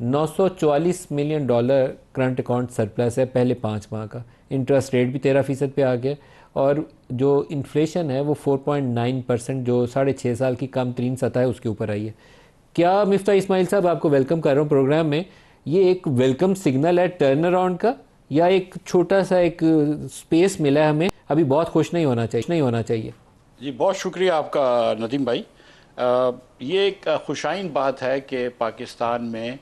$944 million current account surplus है पहले 5 माह का। इंटरेस्ट रेट भी 13% पे आ गया और जो इन्फ्लेशन है वो 4.9%, जो 6.5 साल की कम तरीन सतह है उसके ऊपर आई है। क्या मिफ्ता इस्माइल साहब, आपको वेलकम कर रहा हूँ प्रोग्राम में, ये एक वेलकम सिग्नल है टर्न अराउंड का, या एक छोटा सा एक स्पेस मिला है हमें, अभी बहुत खुश नहीं होना चाहिए? जी, बहुत शुक्रिया आपका नदीम भाई। ये एक खुशाइन बात है कि पाकिस्तान में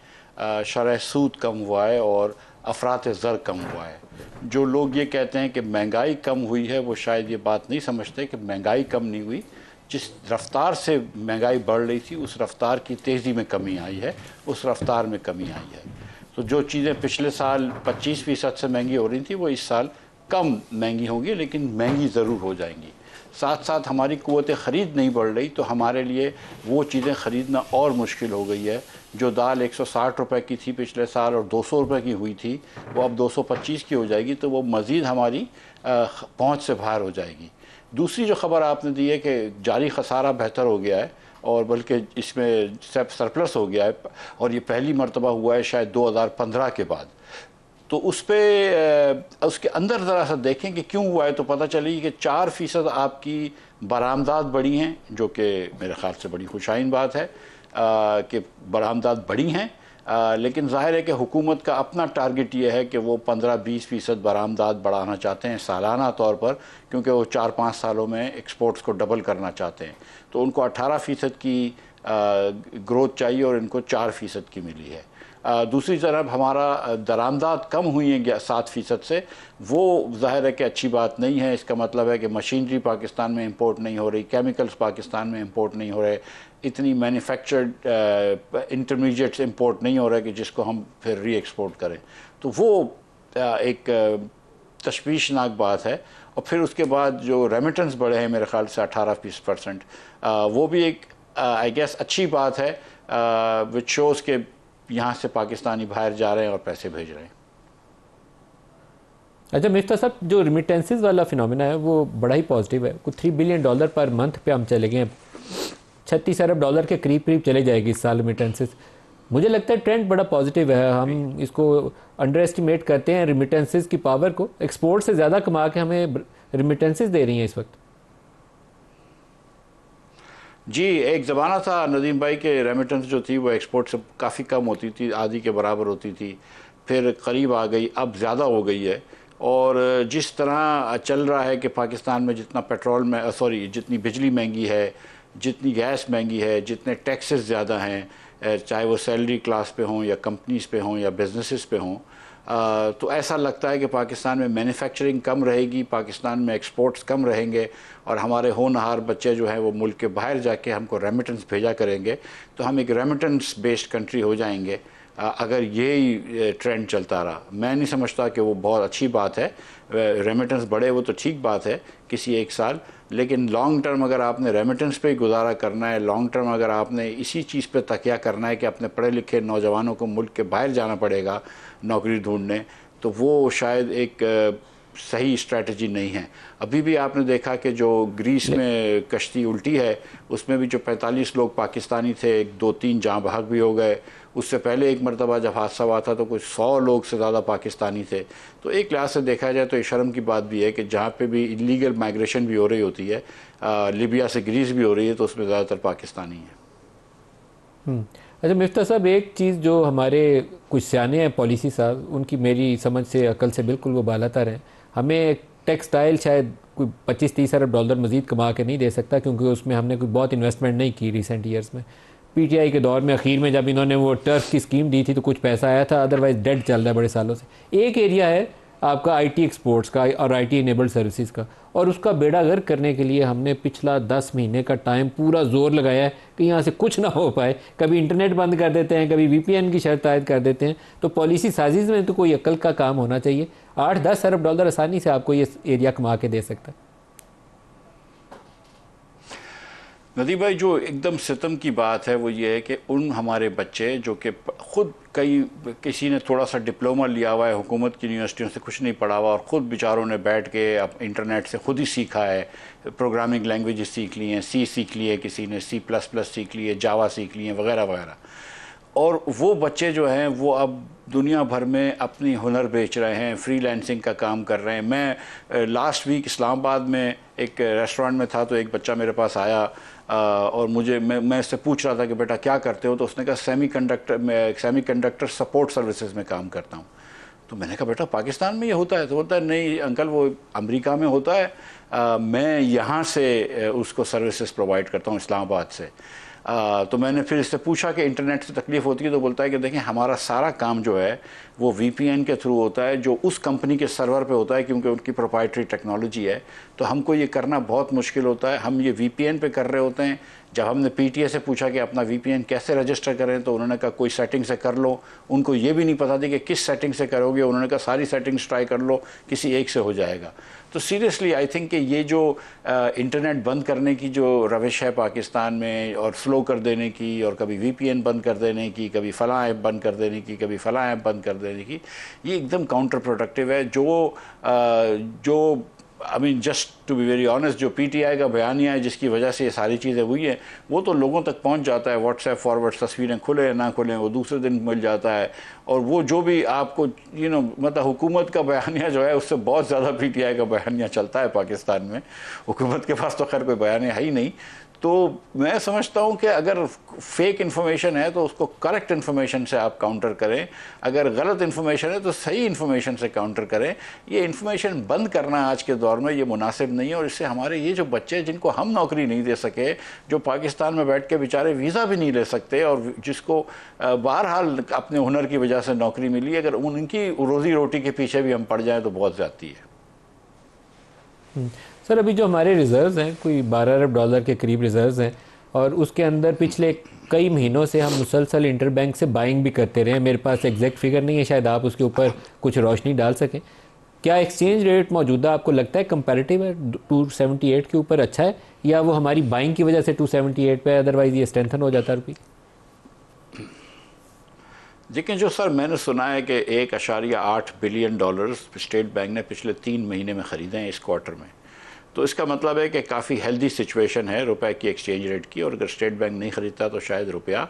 शरह सूद कम हुआ है और अफरात ज़र कम हुआ है। जो लोग ये कहते हैं कि महंगाई कम हुई है, वो शायद ये बात नहीं समझते कि महंगाई कम नहीं हुई, जिस रफ्तार से महंगाई बढ़ रही थी उस रफ्तार की तेज़ी में कमी आई है, उस रफ्तार में कमी आई है। तो जो चीज़ें पिछले साल 25% से महंगी हो रही थी वो इस साल कम महंगी होंगी, लेकिन महंगी ज़रूर हो जाएंगी। साथ साथ हमारी क़ुव्वत ख़रीद नहीं बढ़ रही, तो हमारे लिए वो चीज़ें ख़रीदना और मुश्किल हो गई है। जो दाल 160 रुपए की थी पिछले साल और 200 रुपए की हुई थी, वो अब 225 की हो जाएगी, तो वो मज़ीद हमारी पहुँच से बाहर हो जाएगी। दूसरी जो ख़बर आपने दी है कि जारी खसारा बेहतर हो गया है और बल्कि इसमें सरप्लस हो गया है, और ये पहली मरतबा हुआ है शायद 2015 के बाद। तो उस पर उसके अंदर ज़रा सा देखें कि क्यों हुआ है, तो पता चली कि 4% आपकी बरामदात बढ़ी हैं, जो कि मेरे ख़्याल से बड़ी खुशाइन बात है कि बरामदात बढ़ी हैं। लेकिन ज़ाहिर है कि हुकूमत का अपना टारगेट ये है कि वो 15-20% बरामदात बढ़ाना चाहते हैं सालाना तौर पर, क्योंकि वो 4-5 सालों में एक्सपोर्ट्स को डबल करना चाहते हैं। तो उनको 18% की ग्रोथ चाहिए और इनको 4% की मिली है। दूसरी तरफ हमारा दरामदात कम हुई है 7% से, वो ज़ाहिर है कि अच्छी बात नहीं है। इसका मतलब है कि मशीनरी पाकिस्तान में इंपोर्ट नहीं हो रही, केमिकल्स पाकिस्तान में इंपोर्ट नहीं हो रहे, इतनी मैन्युफैक्चर्ड इंटरमीडिएट्स इंपोर्ट नहीं हो रहे कि जिसको हम फिर री एक्सपोर्ट करें। तो वो एक तशवीशनाक बात है। और फिर उसके बाद जो रेमिटेंस बढ़े हैं मेरे ख्याल से 18-20%, वो भी एक आई गेस अच्छी बात है, विच शोज़ के यहाँ से पाकिस्तानी बाहर जा रहे हैं और पैसे भेज रहे हैं। अच्छा मिफ्ता साहब, जो रिमिटेंसेस वाला फिनोमेना है वो बड़ा ही पॉजिटिव है। कुछ $3 बिलियन पर मंथ पे हम चले गए, $36 अरब के करीब करीब चले जाएगी इस साल रिमिटेंसेस। मुझे लगता है ट्रेंड बड़ा पॉजिटिव है। हम इसको अंडर एस्टिमेट करते हैं रिमिटेंसेस की पावर को। एक्सपोर्ट से ज़्यादा कमा के हमें रिमिटेंसेस दे रही हैं इस वक्त। जी, एक ज़माना था नदीम भाई के रेमिटेंस जो थी वो एक्सपोर्ट से काफ़ी कम होती थी, आधी के बराबर होती थी, फिर करीब आ गई, अब ज़्यादा हो गई है। और जिस तरह चल रहा है कि पाकिस्तान में जितना पेट्रोल में जितनी बिजली महंगी है, जितनी गैस महंगी है, जितने टैक्सेस ज़्यादा हैं, चाहे वो सैलरी क्लास पे हों या कंपनीज़ पे हों या बिजनेसेस पे हों, तो ऐसा लगता है कि पाकिस्तान में मैन्युफैक्चरिंग कम रहेगी, पाकिस्तान में एक्सपोर्ट्स कम रहेंगे और हमारे होनहार बच्चे जो हैं वो मुल्क के बाहर जाके हमको रेमिटेंस भेजा करेंगे, तो हम एक रेमिटेंस बेस्ड कंट्री हो जाएंगे अगर यही ट्रेंड चलता रहा। मैं नहीं समझता कि वो बहुत अच्छी बात है। रेमिटेंस बढ़े वो तो ठीक बात है किसी एक साल, लेकिन लॉन्ग टर्म अगर आपने रेमिटेंस पे ही गुजारा करना है, लॉन्ग टर्म अगर आपने इसी चीज़ पे तकिया करना है कि अपने पढ़े लिखे नौजवानों को मुल्क के बाहर जाना पड़ेगा नौकरी ढूंढने, तो वो शायद एक सही स्ट्रैटेजी नहीं है। अभी भी आपने देखा कि जो ग्रीस में कश्ती उल्टी है उसमें भी जो 45 लोग पाकिस्तानी थे, 2-3 जाँ बहक भी हो गए। उससे पहले एक मरतबा जब हादसा हुआ था तो कुछ 100 लोग से ज़्यादा पाकिस्तानी थे। तो एक लिहाज से देखा जाए तो ये शर्म की बात भी है कि जहाँ पे भी इलीगल माइग्रेशन भी हो रही होती है, लीबिया से ग्रीस भी हो रही है, तो उसमें ज़्यादातर पाकिस्तानी है। अच्छा मिफ्ता साहब, एक चीज़ जो हमारे कुछ सियाने हैं पॉलिसी साहब, उनकी मेरी समझ से अकल से बिल्कुल वो बालातर हैं। हमें टेक्सटाइल शायद कोई $25-30 अरब मज़ीद कमा के नहीं दे सकता, क्योंकि उसमें हमने कोई बहुत इन्वेस्टमेंट नहीं की रिसेंट ईयर्स में। पीटीआई के दौर में आखिर में जब इन्होंने वो टर्फ की स्कीम दी थी तो कुछ पैसा आया था, अदरवाइज़ डेड चल रहा है बड़े सालों से। एक एरिया है आपका आईटी एक्सपोर्ट्स का और आईटी इनेबल्ड सर्विसेज का, और उसका बेड़ा गर्क करने के लिए हमने पिछला 10 महीने का टाइम पूरा जोर लगाया है कि यहाँ से कुछ ना हो पाए। कभी इंटरनेट बंद कर देते हैं, कभी वीपीएन की शर्त आयद कर देते हैं। तो पॉलिसी साजिश में तो कोई अक्ल का काम होना चाहिए। $8-10 अरब आसानी से आपको ये एरिया कमा के दे सकता है। नदीम भाई, जो एकदम सितम की बात है वो ये है कि उन हमारे बच्चे जो कि ख़ुद किसी ने थोड़ा सा डिप्लोमा लिया हुआ है, हुकूमत की यूनिवर्सिटियों से कुछ नहीं पढ़ा हुआ, और ख़ुद बेचारों ने बैठ के अब इंटरनेट से ख़ुद ही सीखा है, प्रोग्रामिंग लैंग्वेजेस सीख ली हैं, सी सीख ली है, किसी ने C++ सीख ली है, जावा सीख ली है, वगैरह वगैरह। और वो बच्चे जो हैं वो अब दुनिया भर में अपनी हुनर बेच रहे हैं, फ्रीलांसिंग का काम कर रहे हैं। मैं लास्ट वीक इस्लामाबाद में एक रेस्टोरेंट में था, तो एक बच्चा मेरे पास आया और मैं उससे पूछ रहा था कि बेटा क्या करते हो, तो उसने कहा सेमीकंडक्टर सपोर्ट सर्विसेज में काम करता हूँ। तो मैंने कहा बेटा पाकिस्तान में ये होता है? तो बोलता है नहीं अंकल, वो अमेरिका में होता है, मैं यहाँ से उसको सर्विसेज प्रोवाइड करता हूँ इस्लामाबाद से। तो मैंने फिर इससे पूछा कि इंटरनेट से तकलीफ़ होती है? तो बोलता है कि देखें हमारा सारा काम जो है वो VPN के थ्रू होता है, जो उस कंपनी के सर्वर पे होता है, क्योंकि उनकी प्रोप्राइटरी टेक्नोलॉजी है, तो हमको ये करना बहुत मुश्किल होता है। हम ये VPN पे कर रहे होते हैं। जब हमने PTA से पूछा कि अपना VPN कैसे रजिस्टर करें, तो उन्होंने कहा कोई सेटिंग से कर लो। उनको ये भी नहीं पता थी कि किस सेटिंग से करोगे, उन्होंने कहा सारी सेटिंग्स ट्राई कर लो, किसी एक से हो जाएगा। तो सीरियसली आई थिंक कि ये जो इंटरनेट बंद करने की जो रविश है पाकिस्तान में, और स्लो कर देने की, और कभी VPN बंद कर देने की, कभी फलां ऐप बंद कर देने की, कभी फलां ऐप बंद कर देने की, ये एकदम काउंटर प्रोडक्टिव है। जो I mean just to be very honest, जो PTI का बयानिया है जिसकी वजह से ये सारी चीज़ें हुई हैं, वो तो लोगों तक पहुंच जाता है। व्हाट्सएप फॉरवर्ड तस्वीरें खुले या ना खुलें वो दूसरे दिन मिल जाता है। और वो जो भी आपको मतलब हुकूमत का बयानिया जो है उससे बहुत ज़्यादा PTI का बयानिया चलता है पाकिस्तान में। हुकूमत के पास तो खैर कोई बयानिया है ही नहीं। तो मैं समझता हूँ कि अगर फेक इन्फॉर्मेशन है तो उसको करेक्ट इन्फॉर्मेशन से आप काउंटर करें, अगर गलत इन्फॉर्मेशन है तो सही इन्फॉर्मेशन से काउंटर करें। ये इन्फॉर्मेशन बंद करना आज के दौर में ये मुनासिब नहीं है, और इससे हमारे ये जो बच्चे हैं जिनको हम नौकरी नहीं दे सके, जो पाकिस्तान में बैठ के बेचारे वीज़ा भी नहीं ले सकते, और जिसको बहरहाल अपने हुनर की वजह से नौकरी मिली, अगर उनकी रोज़ी रोटी के पीछे भी हम पड़ जाएँ तो बहुत ज़्यादती है। सर अभी जो हमारे रिज़र्व्स हैं कोई 12 अरब डॉलर के करीब रिज़र्व्स हैं, और उसके अंदर पिछले कई महीनों से हम मुसलसल इंटरबैंक से बाइंग भी करते रहे हैं। मेरे पास एग्जैक्ट फिगर नहीं है, शायद आप उसके ऊपर कुछ रोशनी डाल सकें। क्या एक्सचेंज रेट मौजूदा आपको लगता है कंपैरेटिव है 278 के ऊपर अच्छा है, या वो हमारी बाइंग की वजह से 278 पे, अदरवाइज ये स्ट्रेंथन हो जाता रुपये? लेकिन जो सर मैंने सुना है कि 1.8 बिलियन डॉलर्स स्टेट बैंक ने पिछले 3 महीने में ख़रीदे हैं इस क्वार्टर में। तो इसका मतलब है कि काफ़ी हेल्दी सिचुएशन है रुपए की एक्सचेंज रेट की, और अगर स्टेट बैंक नहीं ख़रीदता तो शायद रुपया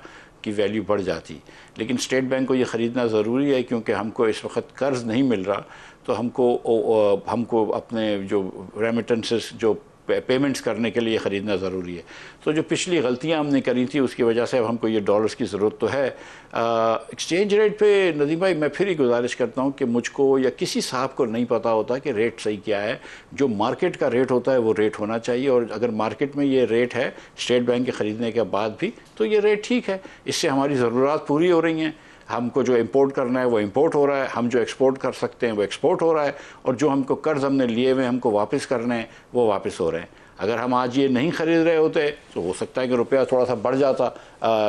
की वैल्यू बढ़ जाती। लेकिन स्टेट बैंक को ये ख़रीदना ज़रूरी है, क्योंकि हमको इस वक्त कर्ज़ नहीं मिल रहा, तो हमको अपने जो रेमिटेंसेस जो पेमेंट्स करने के लिए ख़रीदना ज़रूरी है। तो जो पिछली गलतियां हमने करी थी उसकी वजह से अब हमको ये डॉलर्स की ज़रूरत तो है। एक्सचेंज रेट पे नदीम भाई मैं फिर ही गुजारिश करता हूँ कि मुझको या किसी साहब को नहीं पता होता कि रेट सही क्या है। जो मार्केट का रेट होता है वो रेट होना चाहिए, और अगर मार्केट में ये रेट है स्टेट बैंक के ख़रीदने के बाद भी, तो ये रेट ठीक है, इससे हमारी ज़रूरत पूरी हो रही हैं। हमको जो इंपोर्ट करना है वो इंपोर्ट हो रहा है, हम जो एक्सपोर्ट कर सकते हैं वो एक्सपोर्ट हो रहा है, और जो हमको कर्ज़ हमने लिए हुए हमको वापस करने हैं वो वापस हो रहे हैं। अगर हम आज ये नहीं ख़रीद रहे होते तो हो सकता है कि रुपया थोड़ा सा बढ़ जाता,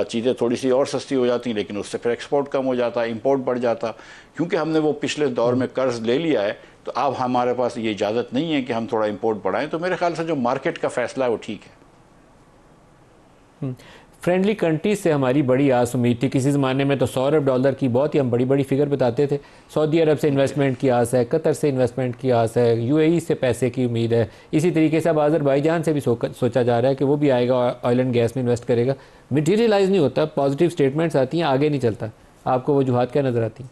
चीज़ें थोड़ी सी और सस्ती हो जाती, लेकिन उससे फिर एक्सपोर्ट कम हो जाता, इंपोर्ट बढ़ जाता। क्योंकि हमने वो पिछले दौर में कर्ज़ ले लिया है, तो अब हमारे पास ये इजाज़त नहीं है कि हम थोड़ा इंपोर्ट बढ़ाएं। तो मेरे ख्याल से जो मार्केट का फ़ैसला है वो ठीक है। फ्रेंडली कंट्रीज से हमारी बड़ी आस उम्मीद थी। किसी ज़माने में तो 100 अरब डॉलर की बहुत ही हम बड़ी बड़ी फिगर बताते थे। सऊदी अरब से इन्वेस्टमेंट की आस है, कतर से इन्वेस्टमेंट की आस है, UAE से पैसे की उम्मीद है। इसी तरीके से अब अज़रबैजान से भी सोचा जा रहा है कि वो भी आएगा, ऑयल एंड गैस में इन्वेस्ट करेगा। मटीरियलाइज नहीं होता, पॉजिटिव स्टेटमेंट्स आती हैं, आगे नहीं चलता। आपको वजूहात क्या नज़र आती?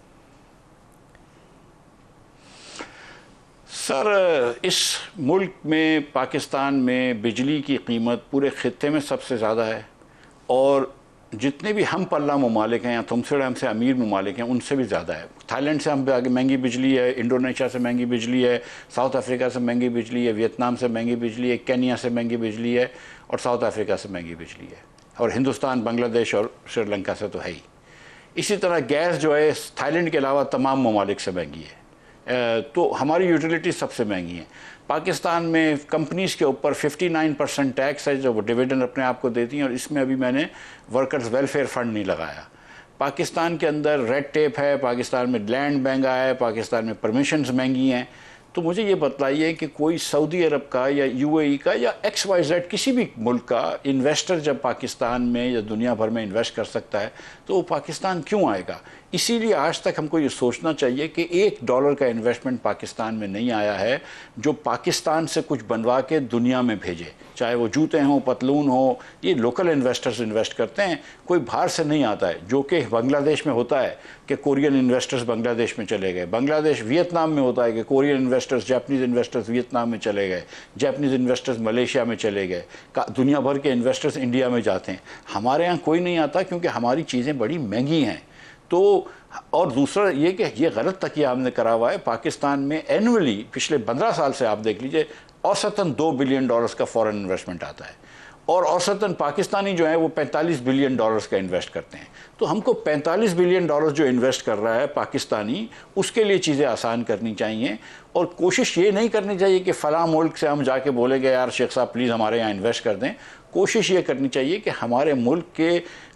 सर इस मुल्क में पाकिस्तान में बिजली की कीमत पूरे खित्ते में सबसे ज़्यादा है, और जितने भी हम पल्ला ममालिक हैं या तुमसे हमसे अमीर ममालिक हैं उनसे भी ज़्यादा है। थाईलैंड से हम महंगी बिजली है, इंडोनेशिया से महंगी बिजली है, साउथ अफ्रीका से महंगी बिजली है, वियतनाम से महंगी बिजली है, केन्या से महंगी बिजली है, और साउथ अफ्रीका से महंगी बिजली है, और हिंदुस्तान, बांग्लादेश और श्रीलंका से तो है ही। इसी तरह गैस जो है थाईलैंड के अलावा तमाम ममालिक से महंगी है। तो हमारी यूटिलिटी सबसे महंगी है। पाकिस्तान में कंपनीज़ के ऊपर 59% टैक्स है जो वो डिविडेंड अपने आप को देती हैं, और इसमें अभी मैंने वर्कर्स वेलफेयर फ़ंड नहीं लगाया। पाकिस्तान के अंदर रेड टेप है, पाकिस्तान में लैंड महंगा है, पाकिस्तान में परमिशंस महंगी हैं। तो मुझे ये बतलाइए कि कोई सऊदी अरब का या यूएई का या XYZ किसी भी मुल्क का इन्वेस्टर जब पाकिस्तान में या दुनिया भर में इन्वेस्ट कर सकता है तो वो पाकिस्तान क्यों आएगा? इसीलिए आज तक हमको ये सोचना चाहिए कि $1 का इन्वेस्टमेंट पाकिस्तान में नहीं आया है जो पाकिस्तान से कुछ बनवा के दुनिया में भेजे, चाहे वो जूते हों, पतलून हो, ये लोकल इन्वेस्टर्स इन्वेस्ट करते हैं, कोई बाहर से नहीं आता है। जो कि बांग्लादेश में होता है कि कोरियन इन्वेस्टर्स बांग्लादेश में चले गए, बांग्लादेश वियतनाम में होता है कि Korean investors, Japanese investors Vietnam में चले गए, जापानीज़ इन्वेस्टर्स मलेशिया में चले गए, दुनिया भर के इन्वेस्टर्स इंडिया में जाते हैं। हमारे यहाँ कोई नहीं आता क्योंकि हमारी चीज़ें बड़ी महंगी हैं। तो और दूसरा ये कि ये गलत तकिया हमने करा हुआ है। पाकिस्तान में एनुअली पिछले 15 साल से आप देख लीजिए औसतन $2 बिलियन का फॉरेन इन्वेस्टमेंट आता है और औसतन पाकिस्तानी जो है वो $45 बिलियन का इन्वेस्ट करते हैं। तो हमको $45 बिलियन जो इन्वेस्ट कर रहा है पाकिस्तानी, उसके लिए चीज़ें आसान करनी चाहिए और कोशिश ये नहीं करनी चाहिए कि फ़लाँ मुल्क से हम जाके बोलेंगे यार शेख साहब प्लीज़ हमारे यहाँ इन्वेस्ट कर दें। कोशिश ये करनी चाहिए कि हमारे मुल्क के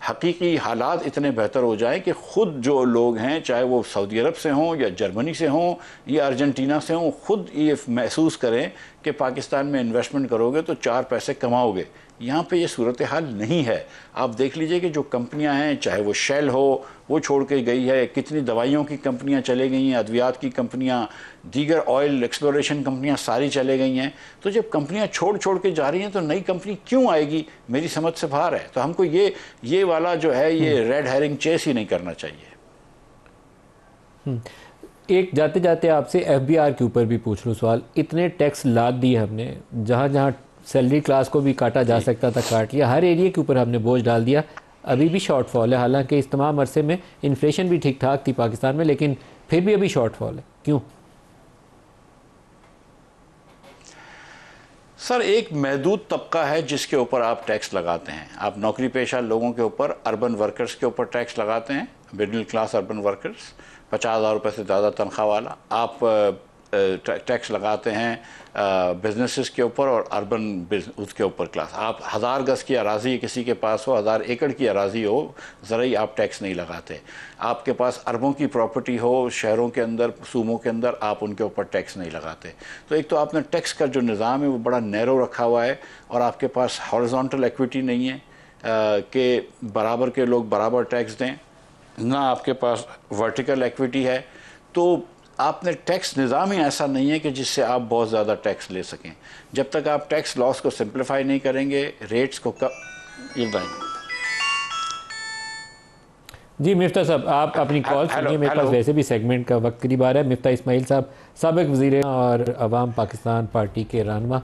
हकीकी हालात इतने बेहतर हो जाएं कि ख़ुद जो लोग हैं, चाहे वो सऊदी अरब से हों या जर्मनी से हों या अर्जेंटीना से हों, ख़ुद ये महसूस करें कि पाकिस्तान में इन्वेस्टमेंट करोगे तो 4 पैसे कमाओगे। यहाँ पे ये सूरत हाल नहीं है। आप देख लीजिए कि जो कंपनियाँ हैं, चाहे वो शेल हो, वो छोड़ के गई है, कितनी दवाइयों की कंपनियाँ चले गई हैं, अद्वियात की कंपनियाँ, दीगर ऑयल एक्सप्लोरेशन कंपनियाँ सारी चले गई हैं। तो जब कंपनियाँ छोड़ के जा रही हैं तो नई कंपनी क्यों आएगी? मेरी समझ से बाहर है। तो हमको ये वाला जो है ये रेड हेरिंग चेस ही नहीं करना चाहिए। एक जाते जाते आपसे FBR के ऊपर भी पूछ लूँ सवाल। इतने टैक्स लाद दिए हमने, जहाँ जहाँ सैलरी क्लास को भी काटा जा सकता था काट लिया, हर एरिया के ऊपर हमने बोझ डाल दिया। अभी भी शॉर्टफॉल है, हालांकि इस तमाम अरसे में इन्फ्लेशन भी ठीक ठाक थी पाकिस्तान में, लेकिन फिर भी अभी शॉर्टफॉल है। क्यों? सर, एक महदूद तबका है जिसके ऊपर आप टैक्स लगाते हैं। आप नौकरी पेशा लोगों के ऊपर, अर्बन वर्कर्स के ऊपर टैक्स लगाते हैं, मिडिल क्लास अर्बन वर्कर्स, 50,000 रुपये से ज़्यादा तनख्वाह वाला। आप टैक्स लगाते हैं बिजनेसेस के ऊपर और अर्बन उसके ऊपर क्लास। आप 1000 गज की अराज़ी किसी के पास हो, 1000 एकड़ की अराज़ी हो, ज़रा ही आप टैक्स नहीं लगाते। आपके पास अरबों की प्रॉपर्टी हो शहरों के अंदर, सूबों के अंदर, आप उनके ऊपर टैक्स नहीं लगाते। तो एक तो आपने टैक्स का जो निज़ाम है वो बड़ा नैरो रखा हुआ है और आपके पास हॉरिजॉन्टल इक्विटी नहीं है कि बराबर के लोग बराबर टैक्स दें, ना आपके पास वर्टिकल इक्विटी है। तो आपने टैक्स निज़ाम ही ऐसा नहीं है कि जिससे आप बहुत ज़्यादा टैक्स ले सकें। जब तक आप टैक्स लॉस को सिंप्लीफाई नहीं करेंगे, रेट्स को जी मिफ्ता साहब, आप अपनी कॉल सुनिए, मेरे पास वैसे भी सेगमेंट का वक्त करीब आ रहा है। मिफ्ता इस्माइल साहब, साबिक वज़ीर और अवाम पाकिस्तान पार्टी के रहनुमा।